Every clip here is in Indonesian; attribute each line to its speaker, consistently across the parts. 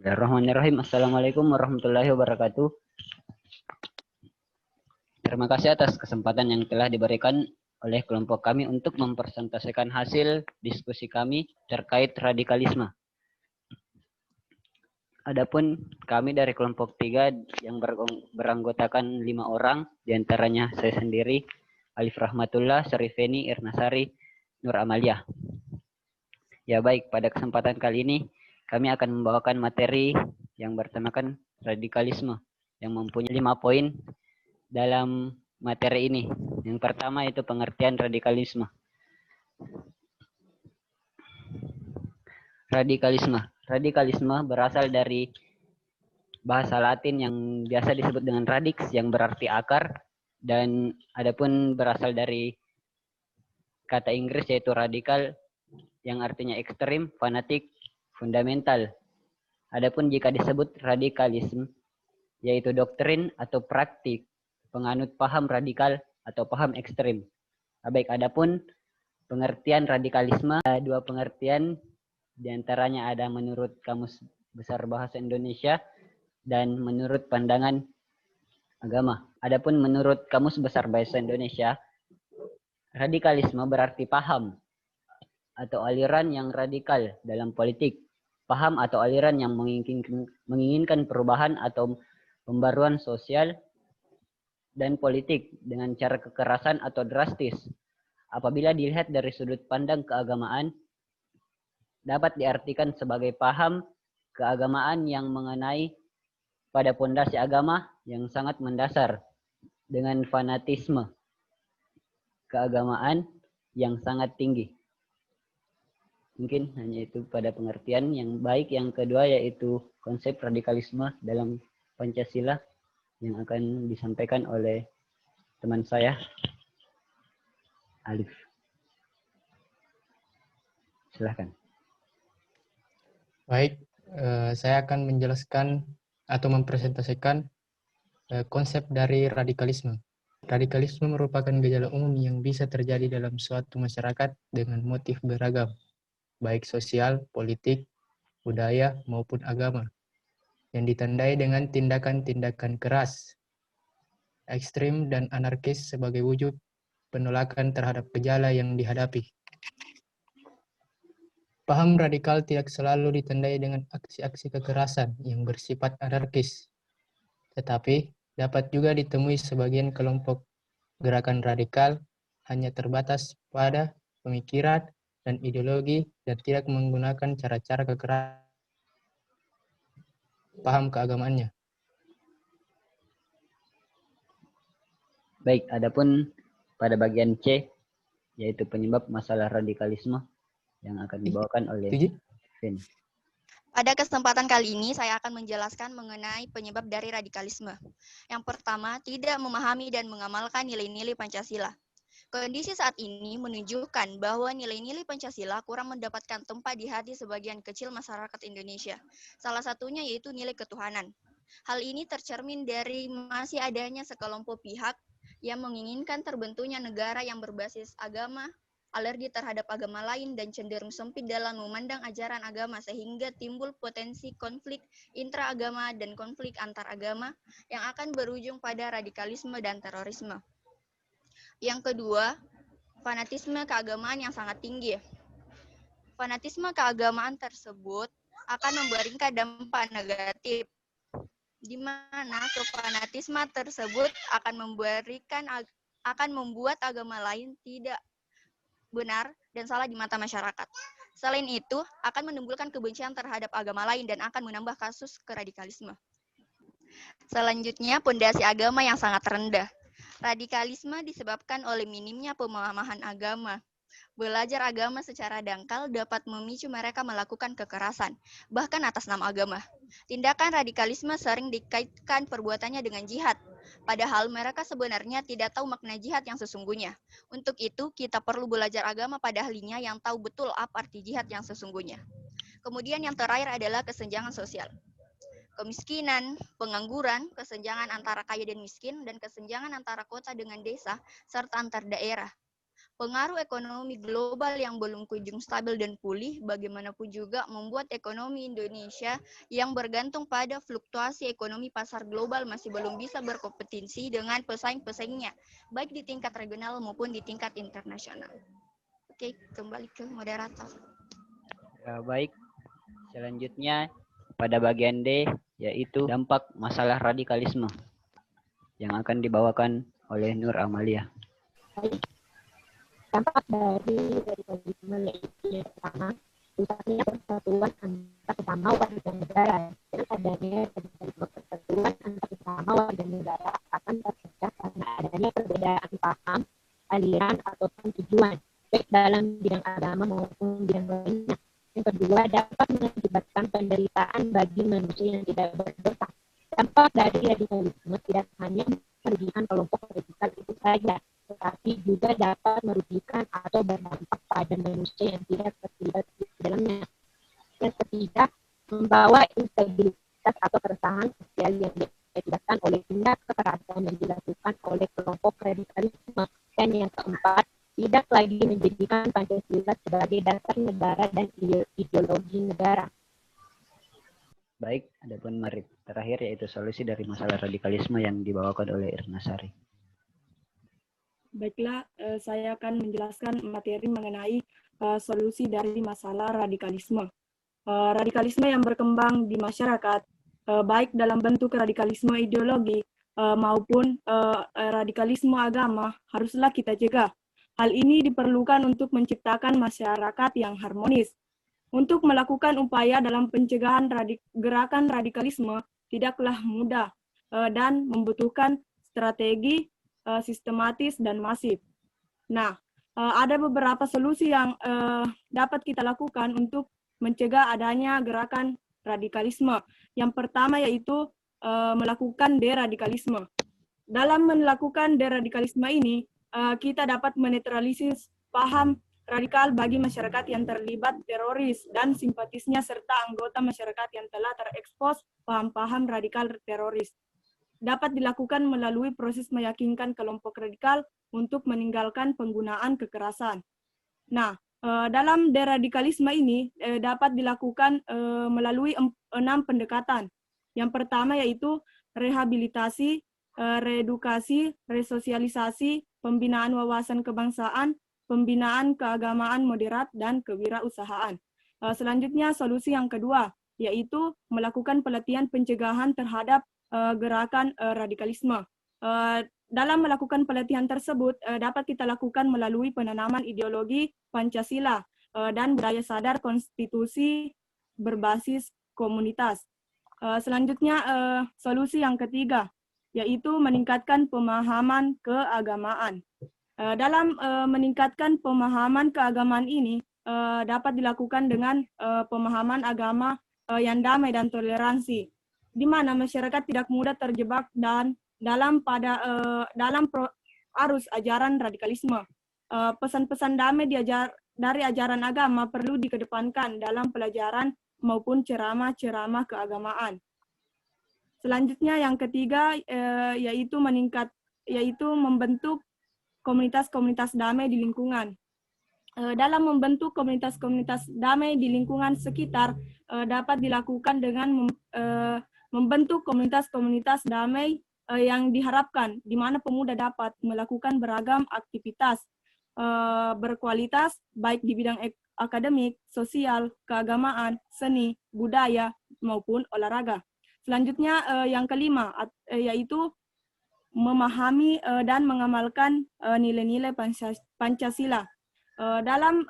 Speaker 1: Bismillahirrahmanirrahim. Assalamualaikum warahmatullahi wabarakatuh. Terima kasih atas kesempatan yang telah diberikan oleh kelompok kami untuk mempresentasikan hasil diskusi kami terkait radikalisme. Adapun kami dari kelompok 3 yang beranggotakan 5 orang, diantaranya saya sendiri, Alif Rahmatullah, Syarifeni, Irnasari, Nur Amalia. Ya baik, pada kesempatan kali ini kami akan membawakan materi yang bertemakan radikalisme yang mempunyai 5 poin dalam materi ini. Yang pertama itu pengertian radikalisme. Radikalisme berasal dari bahasa Latin yang biasa disebut dengan radix yang berarti akar, dan adapun berasal dari kata Inggris yaitu radikal yang artinya ekstrim, fanatik, fundamental. Adapun jika disebut radikalisme yaitu doktrin atau praktik penganut paham radikal atau paham ekstrim. Baik, adapun pengertian radikalisme, ada 2 pengertian, diantaranya ada menurut Kamus Besar Bahasa Indonesia dan menurut pandangan agama. Adapun menurut Kamus Besar Bahasa Indonesia, radikalisme berarti paham atau aliran yang radikal dalam politik, paham atau aliran yang menginginkan perubahan atau pembaruan sosial dan politik dengan cara kekerasan atau drastis. Apabila dilihat dari sudut pandang keagamaan, dapat diartikan sebagai paham keagamaan yang mengenai pada pondasi agama yang sangat mendasar dengan fanatisme keagamaan yang sangat tinggi. Mungkin hanya itu pada pengertian yang baik. Yang kedua yaitu konsep radikalisme dalam Pancasila yang akan disampaikan oleh teman saya, Alif. Silahkan.
Speaker 2: Baik, saya akan menjelaskan atau mempresentasikan konsep dari radikalisme. Radikalisme merupakan gejala umum yang bisa terjadi dalam suatu masyarakat dengan motif beragam, baik sosial, politik, budaya, maupun agama, yang ditandai dengan tindakan-tindakan keras, ekstrim, dan anarkis sebagai wujud penolakan terhadap gejala yang dihadapi. Paham radikal tidak selalu ditandai dengan aksi-aksi kekerasan yang bersifat anarkis, tetapi dapat juga ditemui sebagian kelompok gerakan radikal hanya terbatas pada pemikiran dan ideologi dan tidak menggunakan cara-cara kekerasan paham keagamaannya.
Speaker 1: Baik, adapun pada bagian C yaitu penyebab masalah radikalisme yang akan dibawakan oleh Vin.
Speaker 3: Pada kesempatan kali ini, saya akan menjelaskan mengenai penyebab dari radikalisme. Yang pertama, tidak memahami dan mengamalkan nilai-nilai Pancasila. Kondisi saat ini menunjukkan bahwa nilai-nilai Pancasila kurang mendapatkan tempat di hati sebagian kecil masyarakat Indonesia. Salah satunya yaitu nilai ketuhanan. Hal ini tercermin dari masih adanya sekelompok pihak yang menginginkan terbentuknya negara yang berbasis agama, alergi terhadap agama lain, dan cenderung sempit dalam memandang ajaran agama sehingga timbul potensi konflik intraagama dan konflik antar agama yang akan berujung pada radikalisme dan terorisme. Yang kedua, fanatisme keagamaan yang sangat tinggi. Fanatisme keagamaan tersebut akan memberikan dampak negatif, di mana fanatisme tersebut akan membuat agama lain tidak benar dan salah di mata masyarakat. Selain itu, akan menimbulkan kebencian terhadap agama lain dan akan menambah kasus keradikalisme. Selanjutnya, pondasi agama yang sangat rendah. Radikalisme disebabkan oleh minimnya pemahaman agama. Belajar agama secara dangkal dapat memicu mereka melakukan kekerasan, bahkan atas nama agama. Tindakan radikalisme sering dikaitkan perbuatannya dengan jihad, padahal mereka sebenarnya tidak tahu makna jihad yang sesungguhnya. Untuk itu, kita perlu belajar agama pada ahlinya yang tahu betul apa arti jihad yang sesungguhnya. Kemudian yang terakhir adalah kesenjangan sosial. Kemiskinan, pengangguran, kesenjangan antara kaya dan miskin, dan kesenjangan antara kota dengan desa, serta antar daerah. Pengaruh ekonomi global yang belum kunjung stabil dan pulih, bagaimanapun juga membuat ekonomi Indonesia yang bergantung pada fluktuasi ekonomi pasar global masih belum bisa berkompetisi dengan pesaing-pesaingnya, baik di tingkat regional maupun di tingkat internasional. Oke, kembali ke moderator.
Speaker 1: Ya, baik, selanjutnya pada bagian D, yaitu dampak masalah radikalisme yang akan dibawakan oleh Nur Amalia.
Speaker 4: Dampak dari radikalisme yaitu yang pertama, rusaknya persatuan antar sesama warga negara. Dengan adanya radikalisme, persatuan antar sesama warga negara akan terpecah karena adanya perbedaan paham, aliran, ataupun tujuan, baik dalam bidang agama maupun bidang lainnya. Yang kedua, dapat mengakibatkan penderitaan bagi manusia yang tidak berdosa. Dampak dari radikalisme tidak hanya merugikan kelompok radikal itu saja, tetapi juga dapat merugikan atau berdampak pada manusia yang tidak terlibat di dalamnya. Yang ketiga, membawa instabilitas atau keresahan sosial yang diakibatkan oleh tindak kekerasan yang dilakukan oleh kelompok radikalisme. Dan yang keempat, tidak lagi menjadikan Pancasila sebagai dasar negara dan ideologi negara.
Speaker 1: Baik, adapun mari terakhir yaitu solusi dari masalah radikalisme yang dibawakan oleh Irna Sari.
Speaker 5: Baiklah, saya akan menjelaskan materi mengenai solusi dari masalah radikalisme. Radikalisme yang berkembang di masyarakat, baik dalam bentuk radikalisme ideologi maupun radikalisme agama, haruslah kita cegah. Hal ini diperlukan untuk menciptakan masyarakat yang harmonis. Untuk melakukan upaya dalam pencegahan gerakan radikalisme tidaklah mudah dan membutuhkan strategi sistematis dan masif. Nah, ada beberapa solusi yang dapat kita lakukan untuk mencegah adanya gerakan radikalisme. Yang pertama yaitu melakukan deradikalisme. Dalam melakukan deradikalisme ini, kita dapat menetralisir paham radikal bagi masyarakat yang terlibat teroris dan simpatisnya serta anggota masyarakat yang telah terekspos paham-paham radikal teroris. Dapat dilakukan melalui proses meyakinkan kelompok radikal untuk meninggalkan penggunaan kekerasan. Nah, dalam deradikalisme ini dapat dilakukan melalui 6 pendekatan. Yang pertama yaitu rehabilitasi, reedukasi, resosialisasi, pembinaan wawasan kebangsaan, pembinaan keagamaan moderat, dan kewirausahaan. Selanjutnya solusi yang kedua yaitu melakukan pelatihan pencegahan terhadap gerakan radikalisme. Dalam melakukan pelatihan tersebut dapat kita lakukan melalui penanaman ideologi Pancasila dan budaya sadar konstitusi berbasis komunitas. Selanjutnya solusi yang ketiga yaitu meningkatkan pemahaman keagamaan. Dalam meningkatkan pemahaman keagamaan ini dapat dilakukan dengan pemahaman agama yang damai dan toleransi, di mana masyarakat tidak mudah terjebak dan dalam arus ajaran radikalisme. Pesan-pesan damai dari ajaran agama perlu dikedepankan dalam pelajaran maupun ceramah-ceramah keagamaan. Selanjutnya yang ketiga yaitu membentuk komunitas-komunitas damai di lingkungan. Dalam membentuk komunitas-komunitas damai di lingkungan sekitar dapat dilakukan dengan membentuk komunitas-komunitas damai yang diharapkan, di mana pemuda dapat melakukan beragam aktivitas berkualitas baik di bidang akademik, sosial, keagamaan, seni, budaya, maupun olahraga. Selanjutnya yang kelima yaitu memahami dan mengamalkan nilai-nilai Pancasila. Dalam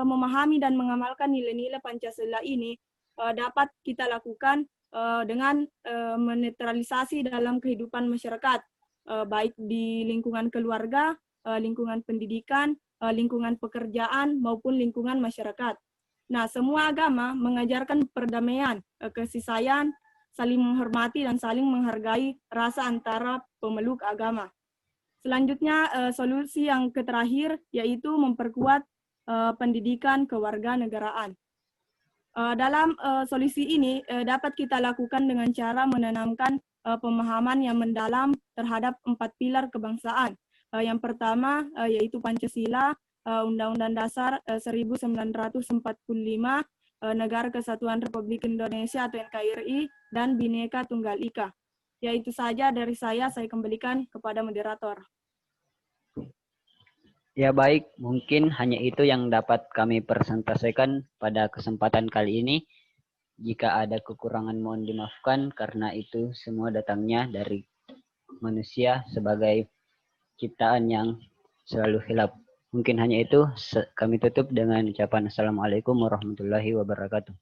Speaker 5: memahami dan mengamalkan nilai-nilai Pancasila ini dapat kita lakukan dengan menetralisasi dalam kehidupan masyarakat, baik di lingkungan keluarga, lingkungan pendidikan, lingkungan pekerjaan, maupun lingkungan masyarakat. Nah, semua agama mengajarkan perdamaian, kasih sayang, saling menghormati dan saling menghargai rasa antara pemeluk agama. Selanjutnya, solusi yang terakhir yaitu memperkuat pendidikan kewarganegaraan. Dalam solusi ini dapat kita lakukan dengan cara menanamkan pemahaman yang mendalam terhadap 4 pilar kebangsaan. Yang pertama yaitu Pancasila, Undang-Undang Dasar 1945, Negara Kesatuan Republik Indonesia atau NKRI, dan Bhinneka Tunggal Ika. Ya, itu saja dari saya kembalikan kepada moderator.
Speaker 1: Ya baik, mungkin hanya itu yang dapat kami presentasikan pada kesempatan kali ini. Jika ada kekurangan mohon dimaafkan karena itu semua datangnya dari manusia sebagai ciptaan yang selalu hilaf. Mungkin hanya itu, kami tutup dengan ucapan Assalamualaikum warahmatullahi wabarakatuh.